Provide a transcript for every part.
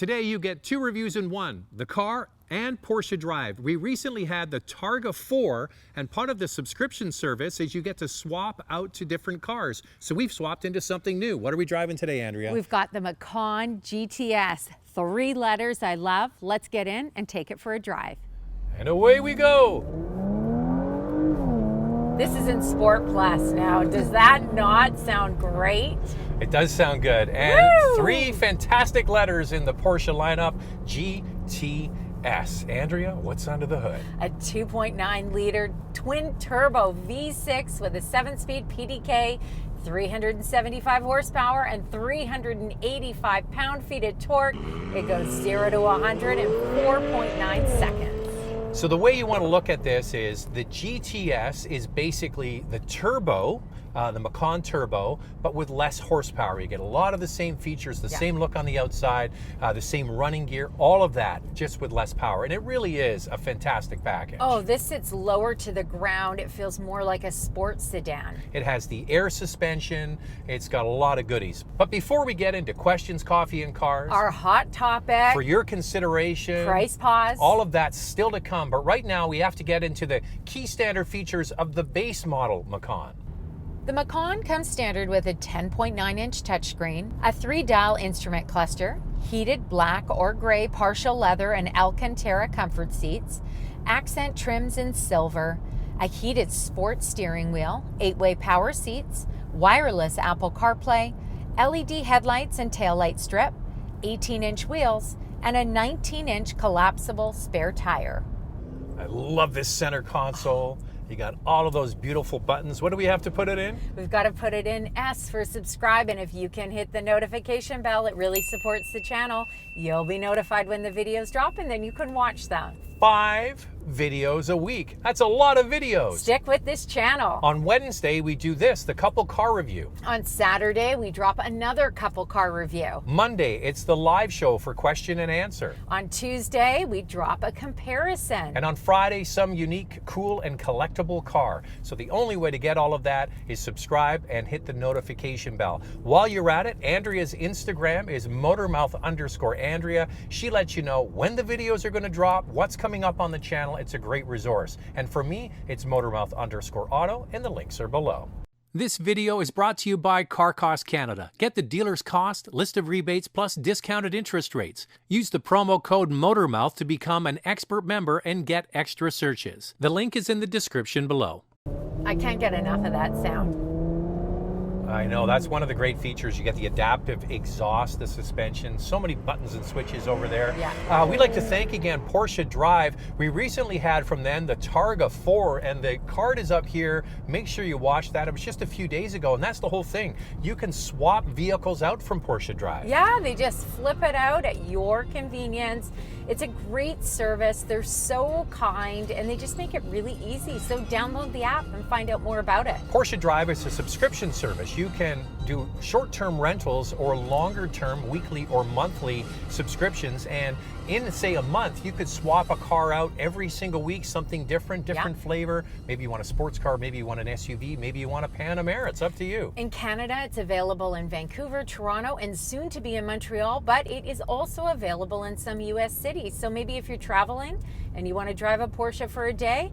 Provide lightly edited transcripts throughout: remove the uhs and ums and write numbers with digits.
Today you get two reviews in one, the car and Porsche Drive. We recently had the Targa 4, and part of the subscription service is you get to swap out to different cars. So we've swapped into something new. What are we driving today, Andrea? We've got the Macan GTS. 3 letters I love. Let's get in and take it for a drive. And away we go. This is in Sport Plus now. Does that not sound great? It does sound good. And Woo! 3 fantastic letters in the Porsche lineup, GTS. Andrea, what's under the hood? A 2.9 liter twin turbo V6 with a 7-speed PDK, 375 horsepower and 385 pound-feet of torque. It goes 0 to 100 in 4.9 seconds. So the way you want to look at this is the GTS is basically the turbo, the Macan Turbo, but with less horsepower. You get a lot of the same features, the same look on the outside, the same running gear, all of that, just with less power. And it really is a fantastic package. Oh, this sits lower to the ground. It feels more like a sports sedan. It has the air suspension. It's got a lot of goodies. But before we get into questions, coffee, and cars, Our hot topic, for your consideration, price pause, all of that's still to come. But right now we have to get into the key standard features of the base model Macan. The Macan comes standard with a 10.9-inch touchscreen, a 3-dial instrument cluster, heated black or gray partial leather and Alcantara comfort seats, accent trims in silver, a heated sports steering wheel, 8-way power seats, wireless Apple CarPlay, LED headlights and taillight strip, 18-inch wheels, and a 19-inch collapsible spare tire. I love this center console. You got all of those beautiful buttons. What do we have to put it in? We've got to put it in S for subscribe, and if you can hit the notification bell, it really supports the channel. You'll be notified when the videos drop, and then you can watch them. 5 videos a week. That's a lot of videos. Stick with this channel. On Wednesday, we do this, the couple car review. On Saturday, we drop another couple car review. Monday, it's the live show for question and answer. On Tuesday, we drop a comparison. And on Friday, some unique, cool, and collectible car. So the only way to get all of that is subscribe and hit the notification bell. While you're at it, Andrea's Instagram is Motormouth_Andrea. She lets you know when the videos are going to drop, what's coming up on the channel. It's a great resource. And for me, it's Motormouth_Auto, and the links are below. This video is brought to you by Car Cost Canada. Get the dealer's cost, list of rebates, plus discounted interest rates. Use the promo code Motormouth to become an expert member and get extra searches. The link is in the description below. I can't get enough of that sound. I know, that's one of the great features. You get the adaptive exhaust, the suspension, so many buttons and switches over there. Yeah. We'd like to thank again Porsche Drive. We recently had from them the Targa 4, and the card is up here. Make sure you watch that. It was just a few days ago, and that's the whole thing. You can swap vehicles out from Porsche Drive. Yeah, they just flip it out at your convenience. It's a great service. They're so kind, and they just make it really easy. So download the app and find out more about it. Porsche Drive is a subscription service. You can do short-term rentals or longer-term weekly or monthly subscriptions, and in, say, a month, you could swap a car out every single week, something different flavor. Maybe you want a sports car, maybe you want an SUV, maybe you want a Panamera. It's up to you. In Canada, it's available in Vancouver, Toronto, and soon to be in Montreal, but it is also available in some U.S. cities. So maybe if you're traveling and you want to drive a Porsche for a day,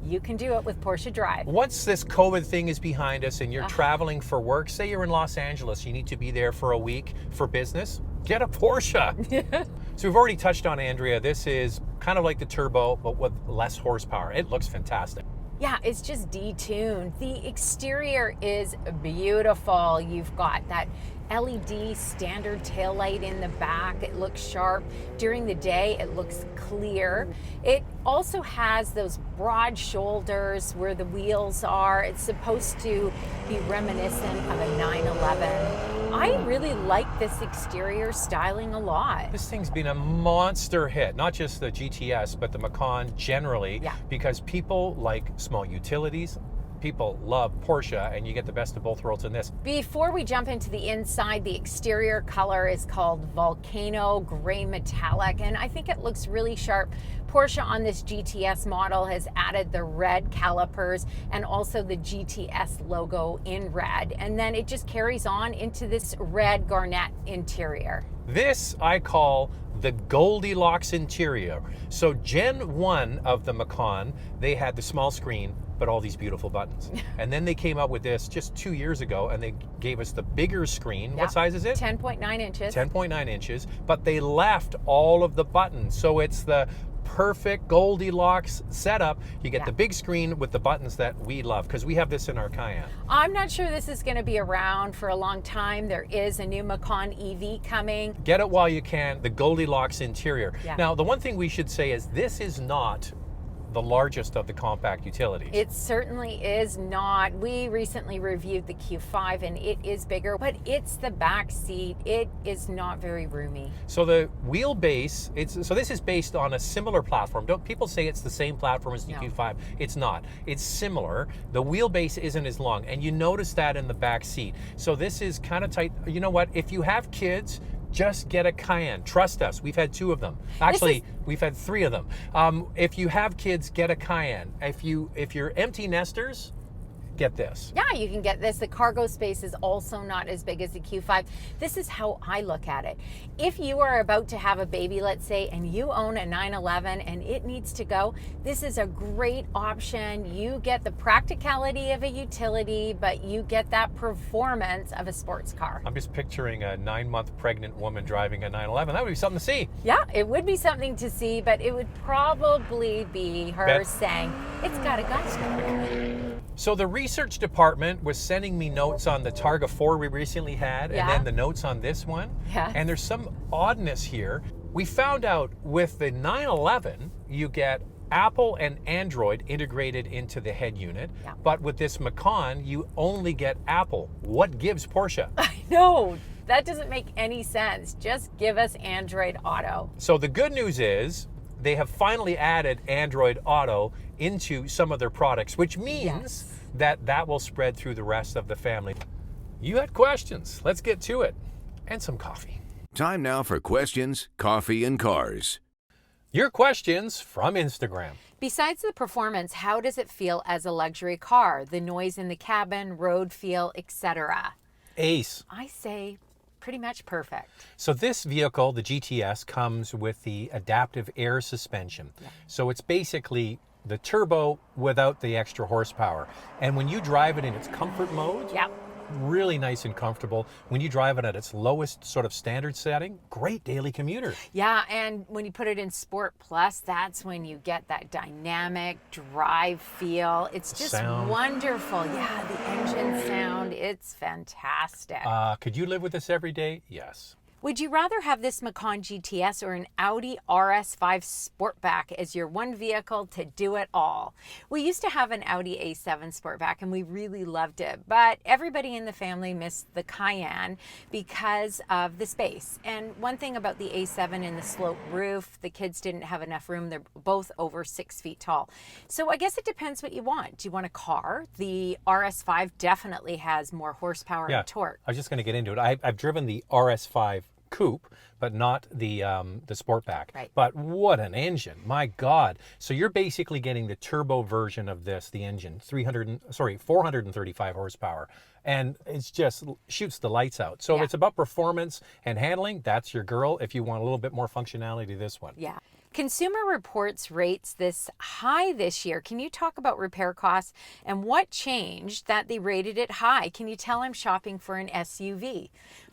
you can do it with Porsche Drive. Once this COVID thing is behind us and you're traveling for work, say you're in Los Angeles, you need to be there for a week for business, get a Porsche. So we've already touched on, Andrea, this is kind of like the turbo, but with less horsepower. It looks fantastic. Yeah, it's just detuned. The exterior is beautiful. You've got that LED standard taillight in the back. It looks sharp. During the day, it looks clear. It also has those broad shoulders where the wheels are. It's supposed to be reminiscent of a 911. I really like this exterior styling a lot. This thing's been a monster hit, not just the GTS, but the Macan generally, because people like small utilities. People love Porsche, and you get the best of both worlds in this. Before we jump into the inside, the exterior color is called Volcano Gray Metallic, and I think it looks really sharp. Porsche on this GTS model has added the red calipers and also the GTS logo in red, and then it just carries on into this red garnet interior. This I call the Goldilocks interior. So Gen 1 of the Macan, they had the small screen, but all these beautiful buttons. And then they came out with this just 2 years ago, and they gave us the bigger screen. Yeah. What size is it? 10.9 inches. 10.9 inches, but they left all of the buttons. So it's the perfect Goldilocks setup. You get the big screen with the buttons that we love, because we have this in our Cayenne. I'm not sure this is going to be around for a long time. There is a new Macan EV coming. Get it while you can, the Goldilocks interior. Yeah. Now, the one thing we should say is this is not the largest of the compact utilities. It certainly is not. We recently reviewed the Q5 and it is bigger, but it's the back seat. It is not very roomy. So the wheelbase, so this is based on a similar platform. Don't people say it's the same platform as the Q5? It's not. It's similar. The wheelbase isn't as long, and you notice that in the back seat. So this is kind of tight. You know what? If you have kids, just get a Cayenne. Trust us, we've had 2 of them. Actually, we've had 3 of them. If you have kids, get a Cayenne. If you're empty nesters, get this. Yeah, you can get this. The cargo space is also not as big as the Q5. This is how I look at it. If you are about to have a baby, let's say, and you own a 911 and it needs to go, this is a great option. You get the practicality of a utility, but you get that performance of a sports car. I'm just picturing a 9-month pregnant woman driving a 911. That would be something to see. Yeah, it would be something to see, but it would probably be her saying, it's got a gusto. So the research department was sending me notes on the Targa 4 we recently had, and then the notes on this one. Yeah. And there's some oddness here. We found out with the 911, you get Apple and Android integrated into the head unit, but with this Macan, you only get Apple. What gives Porsche? I know. That doesn't make any sense. Just give us Android Auto. So the good news is they have finally added Android Auto into some of their products, which means that will spread through the rest of the family. You had questions. Let's get to it. And some coffee. Time now for questions, coffee, and cars. Your questions from Instagram. Besides the performance, how does it feel as a luxury car? The noise in the cabin, road feel, etc. Ace. I say pretty much perfect. So this vehicle, the GTS, comes with the adaptive air suspension. So it's basically the turbo without the extra horsepower. And when you drive it in its comfort mode, really nice and comfortable. When you drive it at its lowest sort of standard setting, great daily commuter. Yeah, and when you put it in Sport Plus, that's when you get that dynamic drive feel. It's just wonderful. Yeah, the engine sound, it's fantastic. Could you live with this every day? Yes. Would you rather have this Macan GTS or an Audi RS5 Sportback as your one vehicle to do it all? We used to have an Audi A7 Sportback and we really loved it, but everybody in the family missed the Cayenne because of the space. And one thing about the A7 and the slope roof, the kids didn't have enough room. They're both over 6 feet tall. So I guess it depends what you want. Do you want a car? The RS5 definitely has more horsepower and torque. I was just going to get into it. I've driven the RS5 Coupe, but not the Sportback. Right. But what an engine, my God! So you're basically getting the turbo version of this, the engine, 435 horsepower, and it's just shoots the lights out. So if it's about performance and handling, that's your girl. If you want a little bit more functionality, this one. Yeah. Consumer Reports rates this high this year. Can you talk about repair costs and what changed that they rated it high? Can you tell I'm shopping for an SUV?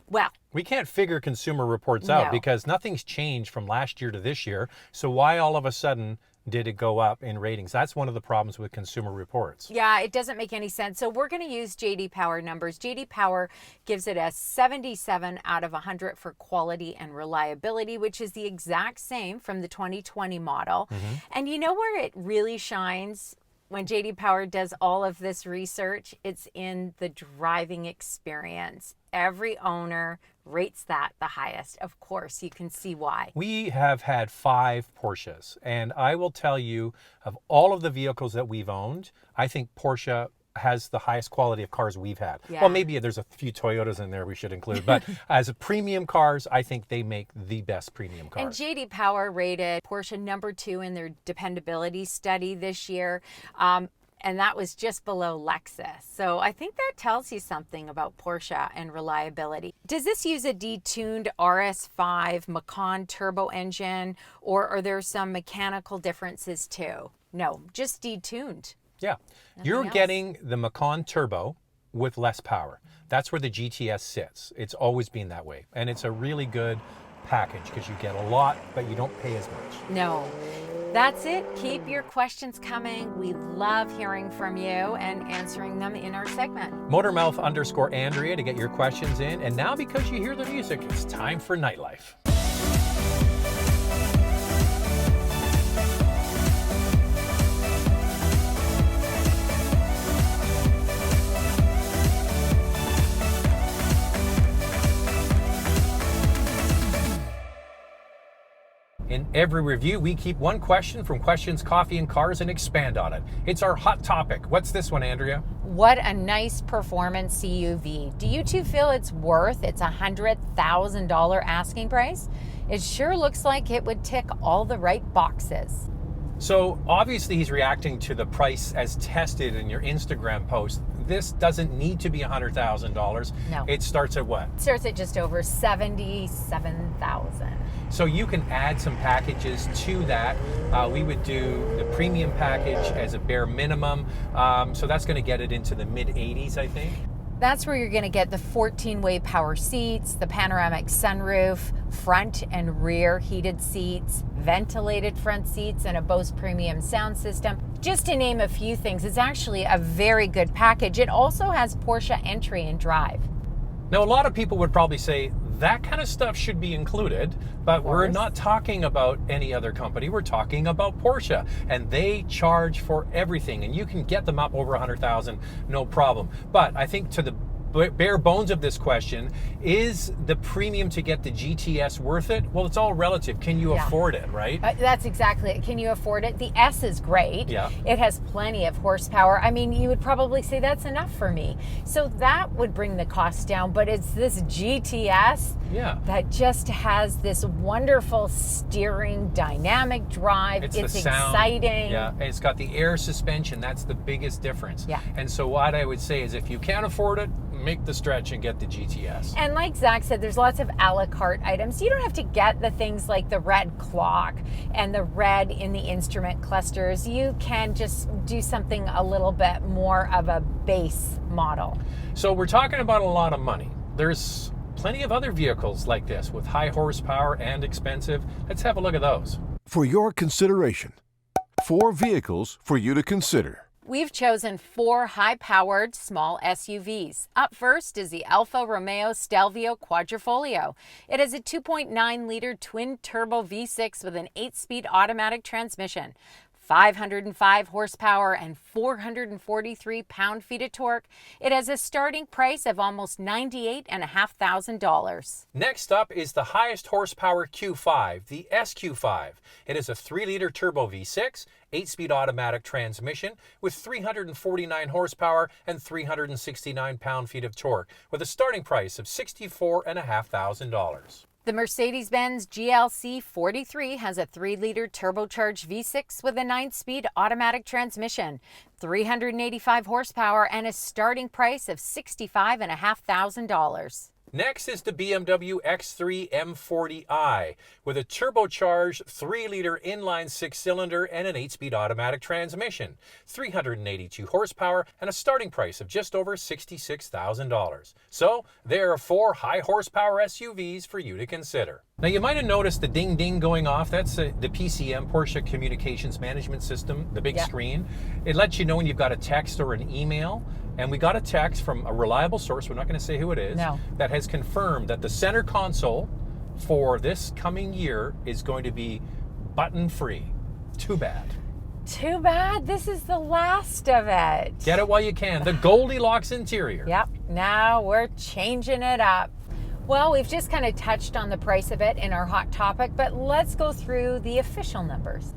Well, we can't figure Consumer Reports out because nothing's changed from last year to this year. So why all of a sudden did it go up in ratings? That's one of the problems with Consumer Reports. Yeah, it doesn't make any sense. So we're going to use J.D. Power numbers. J.D. Power gives it a 77 out of 100 for quality and reliability, which is the exact same from the 2020 model. And you know where it really shines? When J.D. Power does all of this research, it's in the driving experience. Every owner rates that the highest. Of course, you can see why. We have had 5 Porsches, and I will tell you, of all of the vehicles that we've owned, I think Porsche has the highest quality of cars we've had. Well, maybe there's a few Toyotas in there we should include, but as a premium cars, I think they make the best premium cars. And J.D. Power rated Porsche number 2 in their dependability study this year. and that was just below Lexus. So I think that tells you something about Porsche and reliability. Does this use a detuned RS5 Macan turbo engine, or are there some mechanical differences too? No, just detuned. Yeah. Nothing You're else. getting the Macan turbo with less power. That's where the GTS sits. It's always been that way. And it's a really good package because you get a lot, but you don't pay as much. No. That's it. Keep your questions coming. We love hearing from you and answering them in our segment. Motormouth_Andrea to get your questions in. And now, because you hear the music, it's time for nightlife. In every review, we keep one question from Questions, Coffee, and Cars and expand on it. It's our hot topic. What's this one, Andrea? What a nice performance CUV. Do you two feel it's worth its $100,000 asking price? It sure looks like it would tick all the right boxes. So obviously he's reacting to the price as tested in your Instagram post. This doesn't need to be $100,000. No. It starts at what? It starts at just over $77,000. So you can add some packages to that. We would do the premium package as a bare minimum. So that's going to get it into the mid 80s, I think. That's where you're going to get the 14-way power seats, the panoramic sunroof, front and rear heated seats, ventilated front seats, and a Bose premium sound system. Just to name a few things, it's actually a very good package. It also has Porsche entry and drive. Now, a lot of people would probably say that kind of stuff should be included, but we're not talking about any other company. We're talking about Porsche, and they charge for everything, and you can get them up over 100,000, no problem. But I think to the bare bones of this question, is the premium to get the GTS worth it? Well, it's all relative. Can you afford it, right? That's exactly it. Can you afford it? The S is great. Yeah. It has plenty of horsepower. I mean, you would probably say that's enough for me. So that would bring the cost down, but it's this GTS that just has this wonderful steering, dynamic drive. It's the sound. Exciting. Yeah, and it's got the air suspension. That's the biggest difference. Yeah. And so what I would say is if you can't afford it, make the stretch and get the GTS. And like Zach said, there's lots of a la carte items. You don't have to get the things like the red clock and the red in the instrument clusters. You can just do something a little bit more of a base model. So we're talking about a lot of money. There's plenty of other vehicles like this with high horsepower and expensive. Let's have a look at those. For your consideration, 4 vehicles for you to consider. We've chosen 4 high-powered small SUVs. Up first is the Alfa Romeo Stelvio Quadrifoglio. It has a 2.9-liter twin-turbo V6 with an 8-speed automatic transmission. 505 horsepower and 443 pound-feet of torque. It has a starting price of almost $98,500. Next up is the highest horsepower Q5, the SQ5. It is a 3-liter turbo V6, 8-speed automatic transmission with 349 horsepower and 369 pound-feet of torque, with a starting price of $64,500. The Mercedes-Benz GLC 43 has a 3-liter turbocharged V6 with a 9-speed automatic transmission, 385 horsepower, and a starting price of $65,500. Next is the BMW X3 M40i with a turbocharged 3-liter inline 6-cylinder and an 8-speed automatic transmission, 382 horsepower, and a starting price of just over $66,000. So there are 4 high horsepower SUVs for you to consider. Now you might have noticed the ding ding going off. That's the PCM, Porsche Communications Management System, the big screen. It lets you know when you've got a text or an email. And we got a text from a reliable source, we're not going to say who it is, that has confirmed that the center console for this coming year is going to be button free. Too bad. Too bad. This is the last of it. Get it while you can. The Goldilocks interior. Yep. Now we're changing it up. Well, we've just kind of touched on the price of it in our hot topic, but let's go through the official numbers.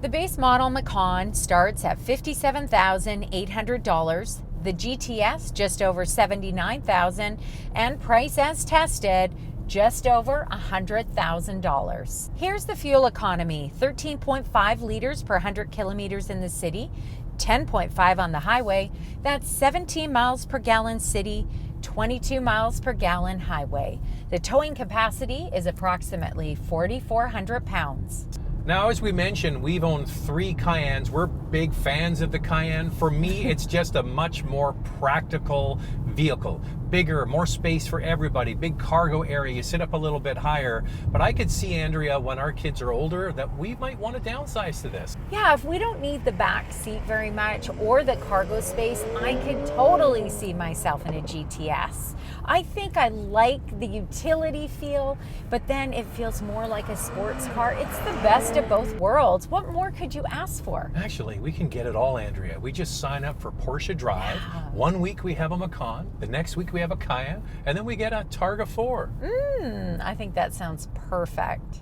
The base model Macan starts at $57,800. The GTS just over $79,000, and price as tested just over $100,000. Here's the fuel economy: 13.5 liters per 100 kilometers in the city, 10.5 on the highway. That's 17 miles per gallon city, 22 miles per gallon highway. The towing capacity is approximately 4,400 pounds. Now, as we mentioned, we've owned 3 Cayennes. We're big fans of the Cayenne. For me, it's just a much more practical vehicle. Bigger, more space for everybody, big cargo area, you sit up a little bit higher. But I could see, Andrea, when our kids are older, that we might want to downsize to this. Yeah, if we don't need the back seat very much or the cargo space, I could totally see myself in a GTS. I think I like the utility feel, but then it feels more like a sports car. It's the best of both worlds. What more could you ask for? Actually, we can get it all, Andrea. We just sign up for Porsche Drive. Yeah. One week we have a Macan, the next week we have a Cayenne, and then we get a Targa 4. I think that sounds perfect.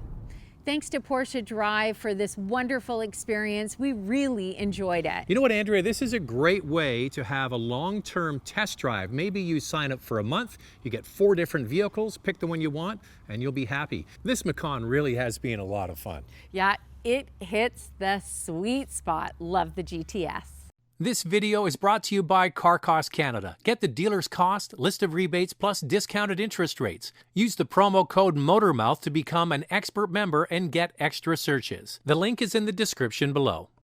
Thanks to Porsche Drive for this wonderful experience. We really enjoyed it. You know what, Andrea? This is a great way to have a long-term test drive. Maybe you sign up for a month, you get 4 different vehicles, pick the one you want, and you'll be happy. This Macan really has been a lot of fun. Yeah, it hits the sweet spot. Love the GTS. This video is brought to you by Car Cost Canada. Get the dealer's cost, list of rebates, plus discounted interest rates. Use the promo code Motormouth to become an expert member and get extra searches. The link is in the description below.